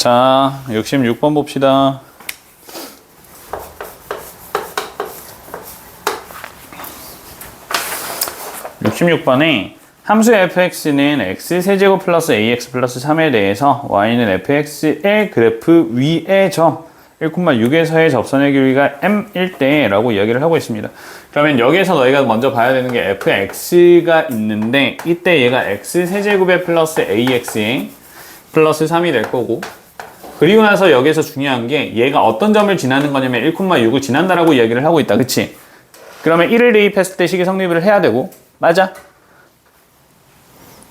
자, 66번 봅시다. (66번에) 함수 fx는 x세제곱 플러스 ax 플러스 3에 대해서 y는 fx의 그래프 위의 점 1,6에서의 접선의 길이가 m일 때 라고 이야기를 하고 있습니다. 그러면 여기에서 너희가 먼저 봐야 되는 게 fx가 있는데 이때 얘가 x세제곱에 플러스 ax에 플러스 3이 될 거고, 그리고 나서 여기서 중요한 게 얘가 어떤 점을 지나는 거냐면 1,6을 지난다라고 이야기를 하고 있다. 그치? 그러면 1을 대입했을 때 식이 성립을 해야 되고, 맞아?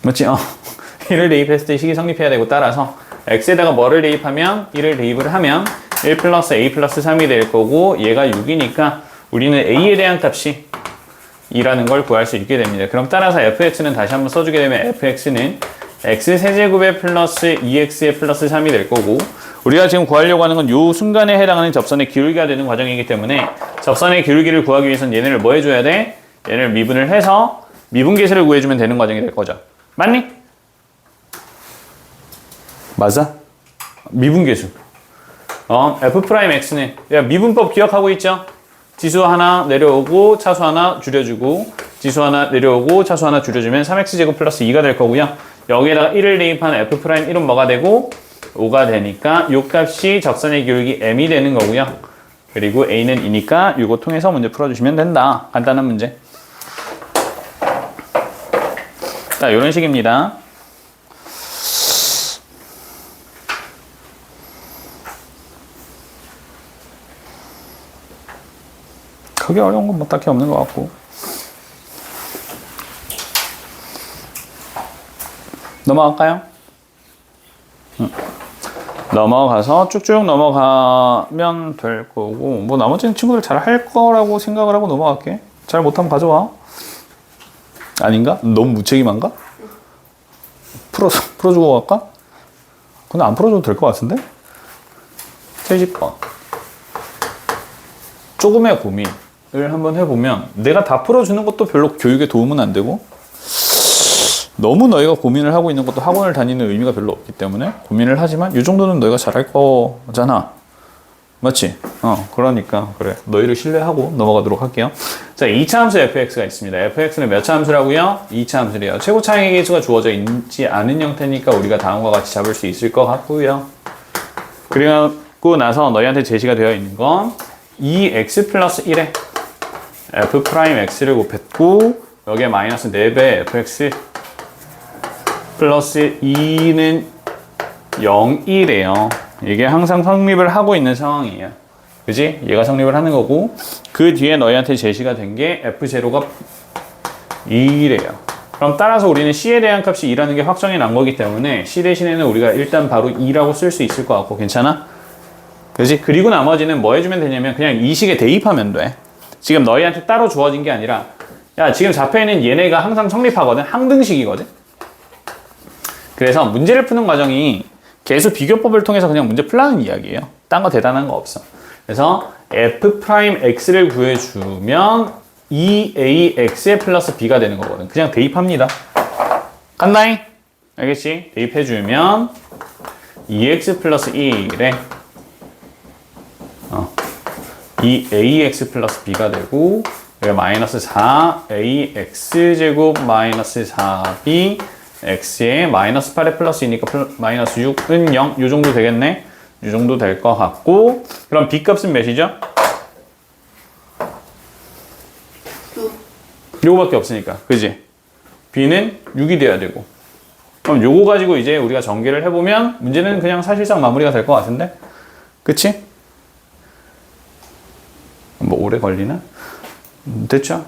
맞지? 1을 대입했을 때 식이 성립해야 되고, 따라서 x에다가 뭐를 대입하면 1을 대입을 하면 1 플러스 a 플러스 3이 될 거고, 얘가 6이니까 우리는 a에 대한 값이 2라는 걸 구할 수 있게 됩니다. 그럼 따라서 fx는 다시 한번 써주게 되면 fx는 x세제곱에 플러스 2x에 플러스 3이 될 거고, 우리가 지금 구하려고 하는 건 이 순간에 해당하는 접선의 기울기가 되는 과정이기 때문에 접선의 기울기를 구하기 위해서는 얘네를 뭐 해줘야 돼? 얘를 미분을 해서 미분계수를 구해주면 되는 과정이 될 거죠. 맞니? 맞아? 미분계수. f'x는 야, 미분법 기억하고 있죠? 지수 하나 내려오고 차수 하나 줄여주고, 지수 하나 내려오고 차수 하나 줄여주면 3x제곱 플러스 2가 될 거고요. 여기에다가 1을 대입한 f'1은 뭐가 되고? 5가 되니까 요 값이 접선의 기울기 m이 되는 거고요. 그리고 a는 2니까 이거 통해서 문제 풀어주시면 된다. 간단한 문제. 자, 이런 식입니다. 크게 어려운 건 뭐 딱히 없는 것 같고. 넘어갈까요? 넘어가서 쭉쭉 넘어가면 될 거고, 뭐 나머지는 친구들 잘 할 거라고 생각을 하고 넘어갈게. 잘 못하면 가져와. 아닌가? 너무 무책임한가? 풀어주고 갈까? 근데 안 풀어줘도 될 것 같은데? 70번. 조금의 고민을 한번 해보면 내가 다 풀어주는 것도 별로 교육에 도움은 안 되고, 너무 너희가 고민을 하고 있는 것도 학원을 다니는 의미가 별로 없기 때문에 고민을 하지만 이 정도는 너희가 잘할 거잖아. 맞지? 그러니까 그래. 너희를 신뢰하고 넘어가도록 할게요. 자, 2차 함수 fx가 있습니다. fx는 몇 차 함수라고요? 2차 함수래요. 최고 차항의 계수가 주어져 있지 않은 형태니까 우리가 다음과 같이 잡을 수 있을 것 같고요. 그리고 나서 너희한테 제시가 되어 있는 건 2x 플러스 1에 f'x를 곱했고, 여기에 마이너스 4배 fx 플러스 2는 0이래요. 이게 항상 성립을 하고 있는 상황이에요. 그지? 얘가 성립을 하는 거고, 그 뒤에 너희한테 제시가 된 게 f0가 2래요. 그럼 따라서 우리는 c에 대한 값이 2라는 게 확정이 난 거기 때문에 c 대신에는 우리가 일단 바로 2라고 쓸 수 있을 것 같고, 괜찮아? 그지? 그리고 나머지는 뭐 해주면 되냐면 그냥 이 식에 대입하면 돼. 지금 너희한테 따로 주어진 게 아니라, 야, 지금 좌표에는 얘네가 항상 성립하거든. 항등식이거든. 그래서 문제를 푸는 과정이 계수 비교법을 통해서 그냥 문제 풀라는 이야기예요. 딴 거 대단한 거 없어. 그래서 f'x를 구해주면 2ax에 플러스 b가 되는 거거든. 그냥 대입합니다. 간다잉? 알겠지? 대입해주면 2x 플러스 1에 2ax 플러스 b가 되고, 여기 마이너스 4ax제곱 마이너스 4b x에 마이너스 8에 플러스 2니까 마이너스 6은 0. 요 정도 되겠네. 요 정도 될 것 같고, 그럼 b 값은 몇이죠? 6. 요거밖에 없으니까. 그지? b는 6이 돼야 되고. 그럼 요거 가지고 이제 우리가 전개를 해보면 문제는 그냥 사실상 마무리가 될 것 같은데? 그치? 뭐 오래 걸리나? 됐죠?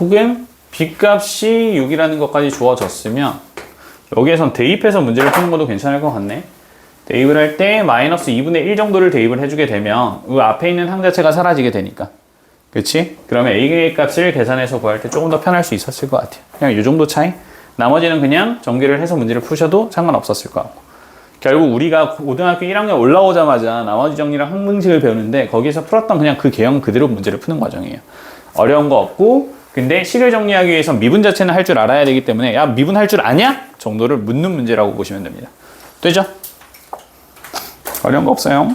혹은 b값이 6이라는 것까지 주어졌으면 여기에선 대입해서 문제를 푸는 것도 괜찮을 것 같네. 대입을 할 때 마이너스 2분의 1 정도를 대입을 해주게 되면 그 앞에 있는 항 자체가 사라지게 되니까. 그치? 그러면 a 값을 계산해서 구할 때 조금 더 편할 수 있었을 것 같아요. 그냥 이 정도 차이? 나머지는 그냥 전개를 해서 문제를 푸셔도 상관없었을 것 같고. 결국 우리가 고등학교 1학년 올라오자마자 나머지 정리랑 항등식을 배우는데 거기서 풀었던 그냥 그 개형 그대로 문제를 푸는 과정이에요. 어려운 거 없고, 근데 식을 정리하기 위해서 미분 자체는 할 줄 알아야 되기 때문에 야, 미분 할 줄 아냐? 정도를 묻는 문제라고 보시면 됩니다. 되죠? 어려운 거 없어요.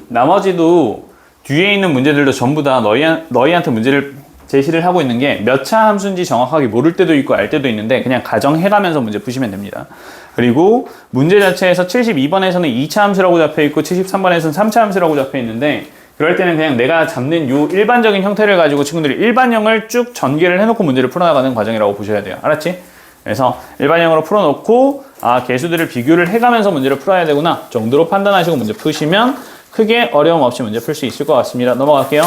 나머지도 뒤에 있는 문제들도 전부 다 너희한테 문제를 제시를 하고 있는 게 몇 차 함수인지 정확하게 모를 때도 있고 알 때도 있는데 그냥 가정해가면서 문제 푸시면 됩니다. 그리고 문제 자체에서 72번에서는 2차 함수라고 잡혀있고 73번에서는 3차 함수라고 잡혀있는데 그럴 때는 그냥 내가 잡는 요 일반적인 형태를 가지고 친구들이 일반형을 쭉 전개를 해놓고 문제를 풀어나가는 과정이라고 보셔야 돼요. 알았지? 그래서 일반형으로 풀어놓고 개수들을 비교를 해가면서 문제를 풀어야 되구나 정도로 판단하시고 문제 푸시면 크게 어려움 없이 문제 풀 수 있을 것 같습니다. 넘어갈게요.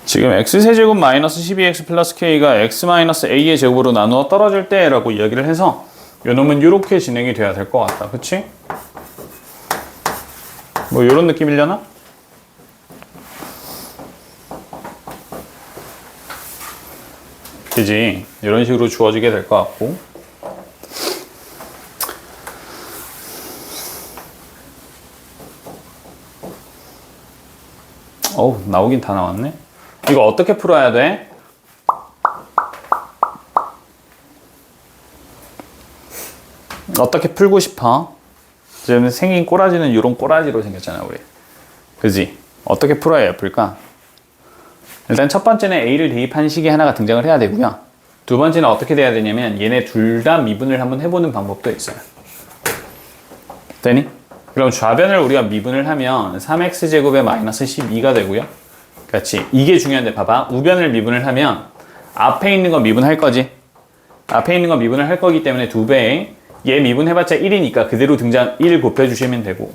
지금 x세제곱 마이너스 12x 플러스 k가 x 마이너스 a의 제곱으로 나누어 떨어질 때 라고 이야기를 해서 요 놈은 이렇게 진행이 돼야 될 것 같다. 그치? 뭐 요런 느낌이려나? 그지? 이런 식으로 주어지게 될 것 같고 어우 나오긴 다 나왔네. 이거 어떻게 풀어야 돼? 어떻게 풀고 싶어? 지금 생긴 꼬라지는 이런 꼬라지로 생겼잖아 우리. 그지? 어떻게 풀어야 예쁠까? 일단 첫 번째는 A를 대입한 식이 하나가 등장을 해야 되고요. 두 번째는 어떻게 돼야 되냐면 얘네 둘 다 미분을 한번 해보는 방법도 있어요. 되니? 그럼 좌변을 우리가 미분을 하면 3x제곱에 마이너스 12가 되고요. 그렇지. 이게 중요한데 봐봐. 우변을 미분을 하면 앞에 있는 거 미분할 거지. 앞에 있는 거 미분을 할 거기 때문에 2배에 얘 미분해봤자 1이니까 그대로 등장 1 곱해주시면 되고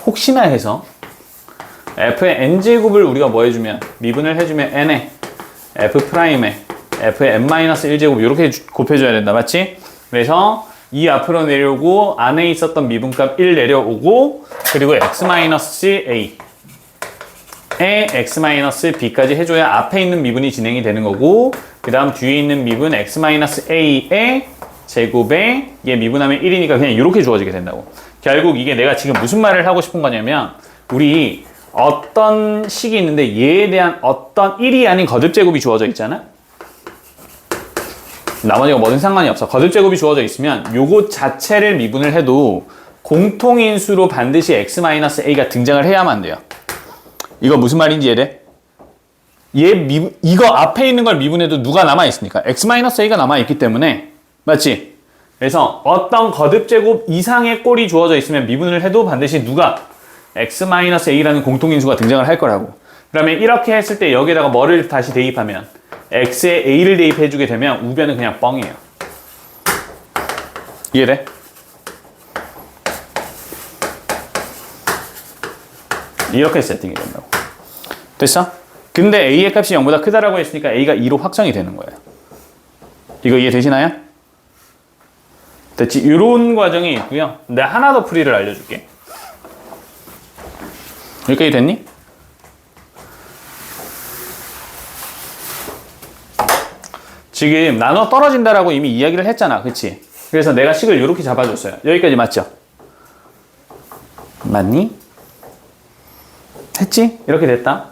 혹시나 해서 f의 n제곱을 우리가 뭐 해주면 미분을 해주면 n에 f'에 f의 n-1제곱 이렇게 곱해줘야 된다. 맞지? 그래서 이 앞으로 내려오고 안에 있었던 미분값 1 내려오고 그리고 x-a 에 x-b까지 해줘야 앞에 있는 미분이 진행이 되는 거고 그 다음 뒤에 있는 미분 x-a의 제곱에 얘 미분하면 1이니까 그냥 이렇게 주어지게 된다고. 결국 이게 내가 지금 무슨 말을 하고 싶은 거냐면 우리 어떤 식이 있는데 얘에 대한 어떤 1이 아닌 거듭제곱이 주어져 있잖아. 나머지가 뭐든 상관이 없어. 거듭제곱이 주어져 있으면 요거 자체를 미분을 해도 공통인수로 반드시 x-a가 등장을 해야만 돼요. 이거 무슨 말인지 이해돼? 이거 앞에 있는 걸 미분해도 누가 남아있으니까 x-a가 남아있기 때문에 맞지? 그래서 어떤 거듭제곱 이상의 꼴이 주어져 있으면 미분을 해도 반드시 누가 x-a라는 공통인수가 등장을 할 거라고. 그러면 이렇게 했을 때 여기에다가 뭐를 다시 대입하면 x에 a를 대입해주게 되면 우변은 그냥 뻥이에요. 이해돼? 이렇게 세팅이 된다고. 됐어? 근데 a의 값이 0보다 크다라고 했으니까 a가 2로 확정이 되는 거예요. 이거 이해되시나요? 됐지? 이런 과정이 있고요. 내가 하나 더 풀이를 알려줄게. 여기까지 됐니? 지금 나눠 떨어진다라고 이미 이야기를 했잖아. 그치? 그래서 내가 식을 이렇게 잡아줬어요. 여기까지 맞죠? 맞니? 했지? 이렇게 됐다.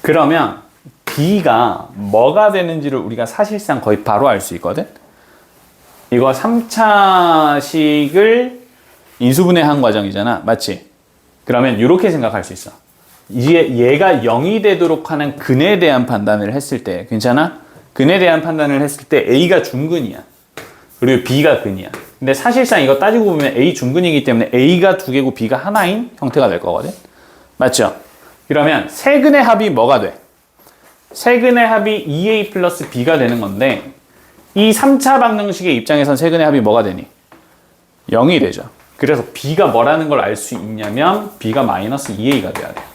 그러면 B가 뭐가 되는지를 우리가 사실상 거의 바로 알 수 있거든? 이거 3차식을 인수분해한 과정이잖아. 맞지? 그러면 이렇게 생각할 수 있어. 이제 얘가 0이 되도록 하는 근에 대한 판단을 했을 때 괜찮아? 근에 대한 판단을 했을 때 A가 중근이야. 그리고 B가 근이야. 근데 사실상 이거 따지고 보면 A 중근이기 때문에 A가 두 개고 B가 하나인 형태가 될 거거든? 맞죠? 그러면 세근의 합이 뭐가 돼? 세근의 합이 2A 플러스 B가 되는 건데 이 3차 방정식의 입장에선 세근의 합이 뭐가 되니? 0이 되죠. 그래서 b가 뭐라는 걸 알 수 있냐면 b가 마이너스 2a가 돼야 돼요.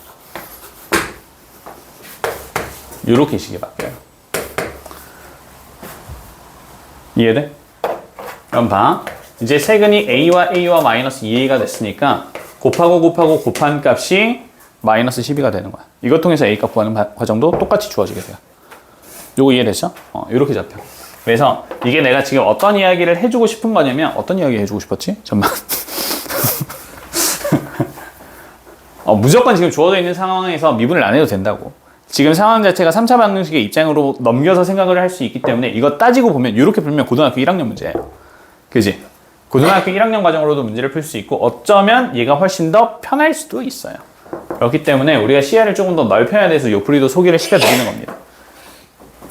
이렇게 식이 바뀌어요. 이해돼? 그럼 봐. 이제 세근이 a와 마이너스 2a가 됐으니까 곱하고 곱한 값이 마이너스 12가 되는 거야. 이것 통해서 a 값 구하는 과정도 똑같이 주어지게 돼요. 요거 이해됐죠? 이렇게 잡혀. 그래서 이게 내가 지금 어떤 이야기를 해주고 싶은 거냐면 어떤 이야기 해주고 싶었지? 잠깐만. 무조건 지금 주어져 있는 상황에서 미분을 안 해도 된다고. 지금 상황 자체가 3차 방정식의 입장으로 넘겨서 생각을 할 수 있기 때문에 이거 따지고 보면 이렇게 풀면 고등학교 1학년 문제예요. 그지? 고등학교 1학년 과정으로도 문제를 풀 수 있고 어쩌면 얘가 훨씬 더 편할 수도 있어요. 그렇기 때문에 우리가 시야를 조금 더 넓혀야 돼서 요풀이도 소개를 시켜드리는 겁니다.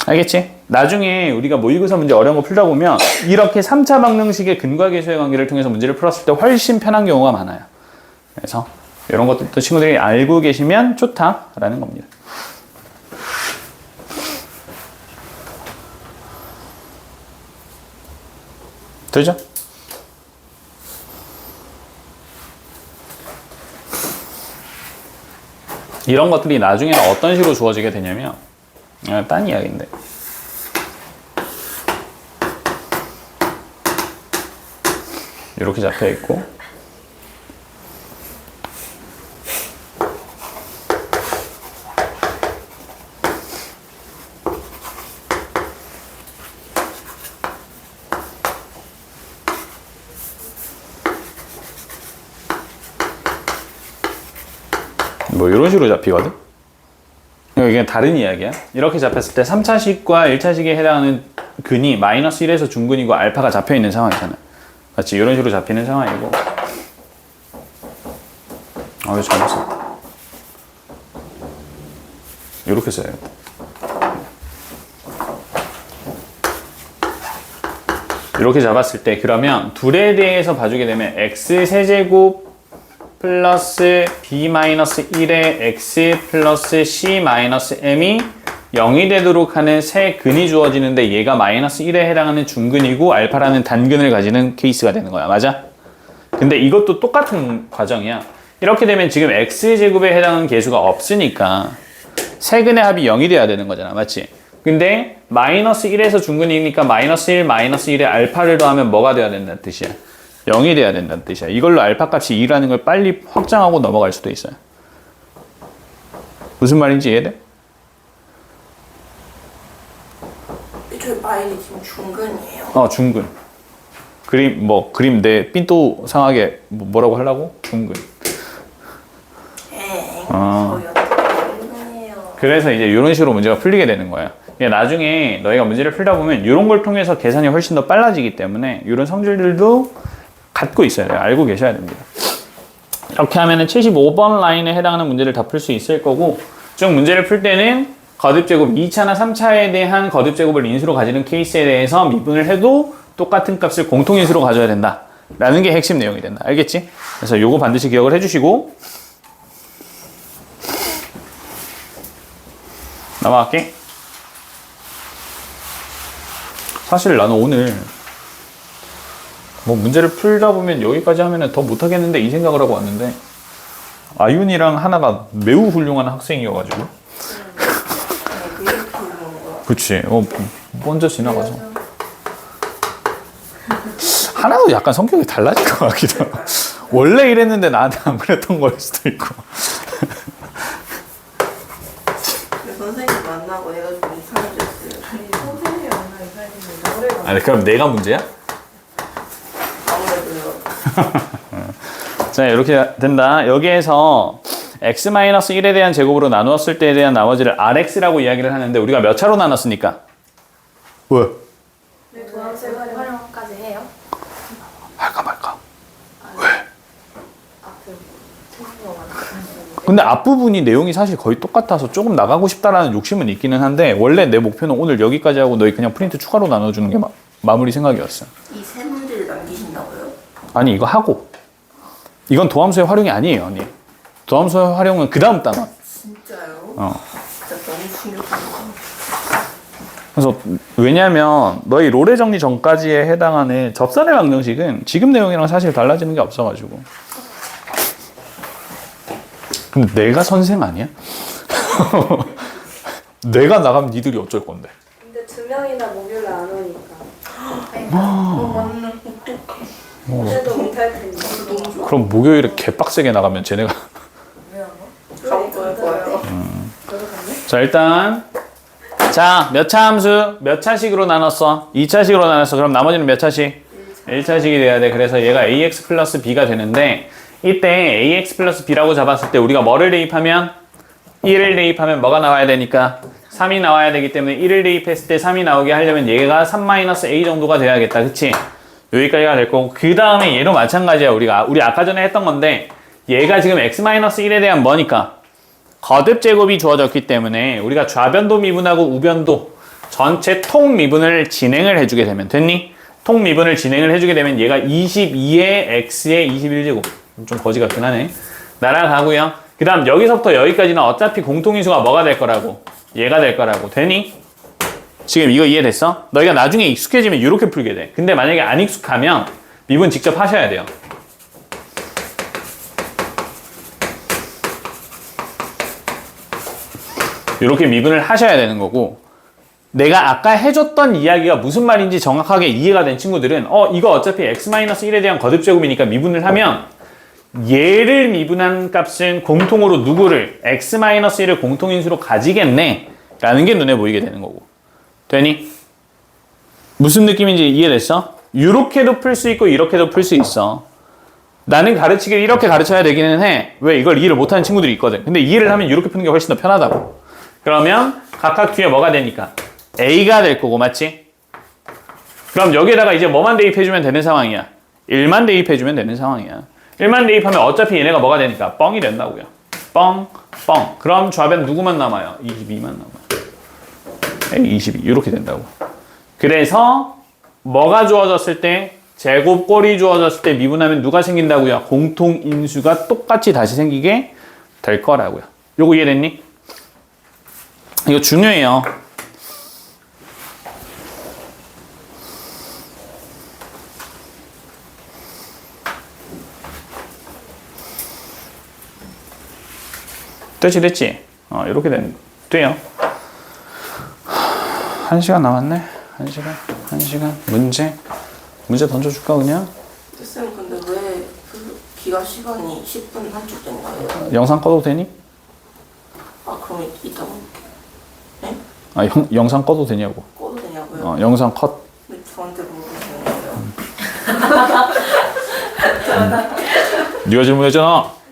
알겠지? 나중에 우리가 모의고사 문제 어려운 거 풀다 보면 이렇게 3차 방정식의 근과 계수의 관계를 통해서 문제를 풀었을 때 훨씬 편한 경우가 많아요. 그래서 이런 것들도 친구들이 알고 계시면 좋다라는 겁니다. 되죠? 이런 것들이 나중에는 어떤 식으로 주어지게 되냐면 딴 이야기인데 이렇게 잡혀 있고 뭐 이런 식으로 잡히거든? 이게 다른 이야기야. 이렇게 잡혔을 때 3차식과 1차식에 해당하는 근이 마이너스 1에서 중근이고 알파가 잡혀있는 상황이잖아. 맞지? 이런 식으로 잡히는 상황이고 이거 잘못했어. 이렇게 써야겠다. 이렇게 잡았을 때 그러면 둘에 대해서 봐주게 되면 x세제곱 플러스 b-1의 x 플러스 c-m이 0이 되도록 하는 세 근이 주어지는데 얘가 마이너스 1에 해당하는 중근이고 알파라는 단근을 가지는 케이스가 되는 거야. 맞아? 근데 이것도 똑같은 과정이야. 이렇게 되면 지금 x제곱에 해당하는 계수가 없으니까 세 근의 합이 0이 돼야 되는 거잖아. 맞지? 근데 마이너스 1에서 중근이니까 마이너스 1, 마이너스 1에 알파를 더하면 뭐가 돼야 된다는 뜻이야? 0이 돼야 된다는 뜻이야. 이걸로 알파 값이 2라는 걸 빨리 확장하고 넘어갈 수도 있어요. 무슨 말인지 이해돼? 저희 마일이 지금 중근이에요. 중근. 그림 내 삔또 상하게 뭐라고 하려고? 중근. 저희 어떻게 중근이에요. 그래서 이제 이런 식으로 문제가 풀리게 되는 거야. 나중에 너희가 문제를 풀다 보면 이런 걸 통해서 계산이 훨씬 더 빨라지기 때문에 이런 성질들도 갖고 있어야 돼요. 알고 계셔야 됩니다. 이렇게 하면은 75번 라인에 해당하는 문제를 다 풀 수 있을 거고 쭉 문제를 풀 때는 거듭제곱 2차나 3차에 대한 거듭제곱을 인수로 가지는 케이스에 대해서 미분을 해도 똑같은 값을 공통인수로 가져야 된다 라는 게 핵심 내용이 된다. 알겠지? 그래서 요거 반드시 기억을 해주시고 넘어갈게. 사실 나는 오늘 문제를 풀다 보면 여기까지 하면 더 못하겠는데 이 생각을 하고 왔는데 아윤이랑 하나가 매우 훌륭한 학생이어가지고 그치 먼저 지나가서 하나도 약간 성격이 달라질 것 같기도 하고 원래 이랬는데 나한테 안 그랬던 걸 수도 있고 선생님 만나고 얘가 좀 이상해졌어요. 선생님이 만나 이사님이 노래가 아니 그럼 내가 문제야? 자 이렇게 된다. 여기에서 x-1에 대한 제곱으로 나누었을 때에 대한 나머지를 rx라고 이야기를 하는데 우리가 몇 차로 나눴습니까? 왜? 네, 도함수 활용까지 해요? 할까 말까? 왜? 앞에 친구가 많아서 근데 앞부분이 내용이 사실 거의 똑같아서 조금 나가고 싶다라는 욕심은 있기는 한데 원래 내 목표는 오늘 여기까지 하고 너희 그냥 프린트 추가로 나눠주는 게 마무리 생각이었어. 이 세 문제를 남기신다고요? 아니 이거 하고 이건 도함수의 활용이 아니에요. 언니. 도함수의 활용은 그 다음 단원. 진짜요? 어. 진짜 너무 충격적이다. 그래서 왜냐하면 너희 롤의 정리 전까지에 해당하는 접선의 방정식은 지금 내용이랑 사실 달라지는 게 없어가지고. 근데 내가 선생 아니야? 내가 나가면 니들이 어쩔 건데? 근데 2명이나 목요일에 안 오니까. 맞네. 어떡해. 그래도 못할 텐데. 너무 좋아. 그럼 목요일에 개빡세게 나가면 쟤네가 가볼 거예요. 자 일단 자 몇 차 함수 몇 차식으로 나눴어? 2차식으로 나눴어. 그럼 나머지는 몇 차식? 1차식이 돼야 돼. 그래서 얘가 ax 플러스 b가 되는데 이때 ax 플러스 b라고 잡았을 때 우리가 뭐를 대입하면 1을 대입하면 뭐가 나와야 되니까 3이 나와야 되기 때문에 1을 대입했을 때 3이 나오게 하려면 얘가 3-a 정도가 돼야겠다. 그치? 여기까지가 될 거고 그 다음에 얘도 마찬가지야. 우리 아까 전에 했던 건데 얘가 지금 x-1에 대한 뭐니까? 거듭 제곱이 주어졌기 때문에 우리가 좌변도 미분하고 우변도 전체 통 미분을 진행을 해주게 되면 됐니? 통 미분을 진행을 해주게 되면 얘가 22의 x의 21제곱 좀 거지 같긴 하네. 날아가고요. 그 다음 여기서부터 여기까지는 어차피 공통인수가 뭐가 될 거라고? 얘가 될 거라고. 되니? 지금 이거 이해됐어? 너희가 나중에 익숙해지면 이렇게 풀게 돼. 근데 만약에 안 익숙하면 미분 직접 하셔야 돼요. 이렇게 미분을 하셔야 되는 거고 내가 아까 해줬던 이야기가 무슨 말인지 정확하게 이해가 된 친구들은 이거 어차피 x-1에 대한 거듭제곱이니까 미분을 하면 얘를 미분한 값은 공통으로 누구를 x-1을 공통인수로 가지겠네 라는 게 눈에 보이게 되는 거고 되니? 무슨 느낌인지 이해됐어? 이렇게도 풀 수 있고 이렇게도 풀 수 있어. 나는 가르치기를 이렇게 가르쳐야 되기는 해. 왜? 이걸 이해를 못하는 친구들이 있거든. 근데 이해를 하면 이렇게 푸는 게 훨씬 더 편하다고. 그러면 각각 뒤에 뭐가 되니까? A가 될 거고 맞지? 그럼 여기에다가 이제 뭐만 대입해주면 되는 상황이야? 1만 대입해주면 되는 상황이야. 1만 대입하면 어차피 얘네가 뭐가 되니까? 뻥이 된다고요. 뻥, 뻥. 그럼 좌변 누구만 남아요? 22만 남아요. 22 이렇게 된다고. 그래서 뭐가 주어졌을 때 제곱꼴이 주어졌을 때 미분하면 누가 생긴다고요? 공통인수가 똑같이 다시 생기게 될 거라고요. 요거 이해됐니? 이거 중요해요. 됐지? 이렇게 돼요. 1시간 남았네. 1시간. 문제 던져줄까 그냥? 쌤 근데 왜 그 기가 시간이 10분 한축된 거예요? 영상 꺼도 되니? 아 그럼 이따 볼게. 네? 영상 꺼도 되냐고. 꺼도 되냐고요? 영상 컷. 근데 저한테 물어보시는 거예요? 네가 질문했잖아.